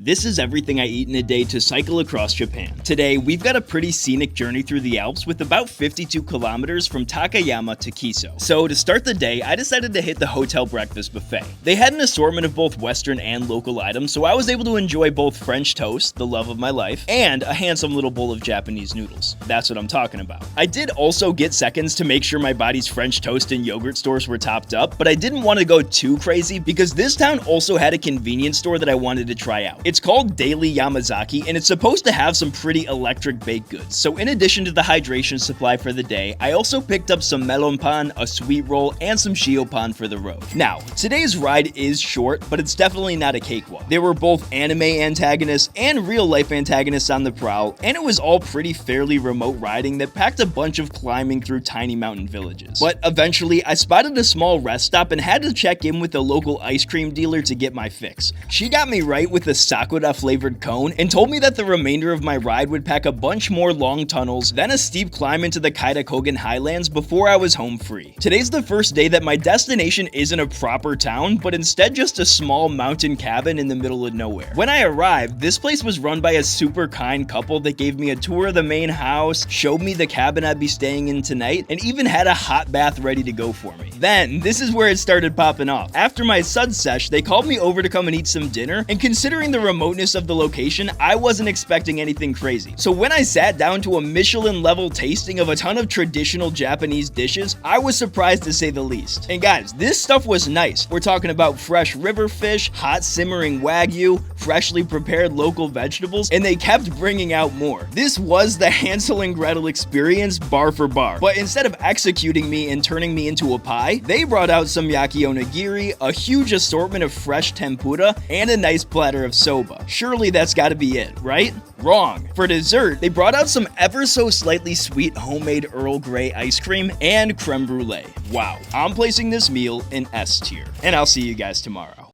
This is everything I eat in a day to cycle across Japan. Today, we've got a pretty scenic journey through the Alps with about 52 kilometers from Takayama to Kiso. So to start the day, I decided to hit the hotel breakfast buffet. They had an assortment of both Western and local items, so I was able to enjoy both French toast, the love of my life, and a handsome little bowl of Japanese noodles. That's what I'm talking about. I did also get seconds to make sure my body's French toast and yogurt stores were topped up, but I didn't want to go too crazy because this town also had a convenience store that I wanted to try out. It's called Daily Yamazaki, and it's supposed to have some pretty electric baked goods. So in addition to the hydration supply for the day, I also picked up some melon pan, a sweet roll, and some shio pan for the road. Now, today's ride is short, but it's definitely not a cakewalk. There were both anime antagonists and real-life antagonists on the prowl, and it was all pretty fairly remote riding that packed a bunch of climbing through tiny mountain villages. But eventually, I spotted a small rest stop and had to check in with a local ice cream dealer to get my fix. She got me right with a sakura flavored cone and told me that the remainder of my ride would pack a bunch more long tunnels, then a steep climb into the Kaitakogan Highlands before I was home free. Today's the first day that my destination isn't a proper town, but instead just a small mountain cabin in the middle of nowhere. When I arrived, this place was run by a super kind couple that gave me a tour of the main house, showed me the cabin I'd be staying in tonight, and even had a hot bath ready to go for me. Then, this is where it started popping off. After my sud sesh, they called me over to come and eat some dinner, and considering the remoteness of the location, I wasn't expecting anything crazy. So when I sat down to a Michelin level tasting of a ton of traditional Japanese dishes, I was surprised to say the least. And guys, this stuff was nice. We're talking about fresh river fish, hot simmering wagyu, freshly prepared local vegetables, and they kept bringing out more. This was the Hansel and Gretel experience bar for bar. But instead of executing me and turning me into a pie, they brought out some yaki onigiri, a huge assortment of fresh tempura, and a nice platter of soba. Surely that's gotta be it, right? Wrong. For dessert, they brought out some ever so slightly sweet homemade Earl Grey ice cream and creme brulee. Wow, I'm placing this meal in S tier. And I'll see you guys tomorrow.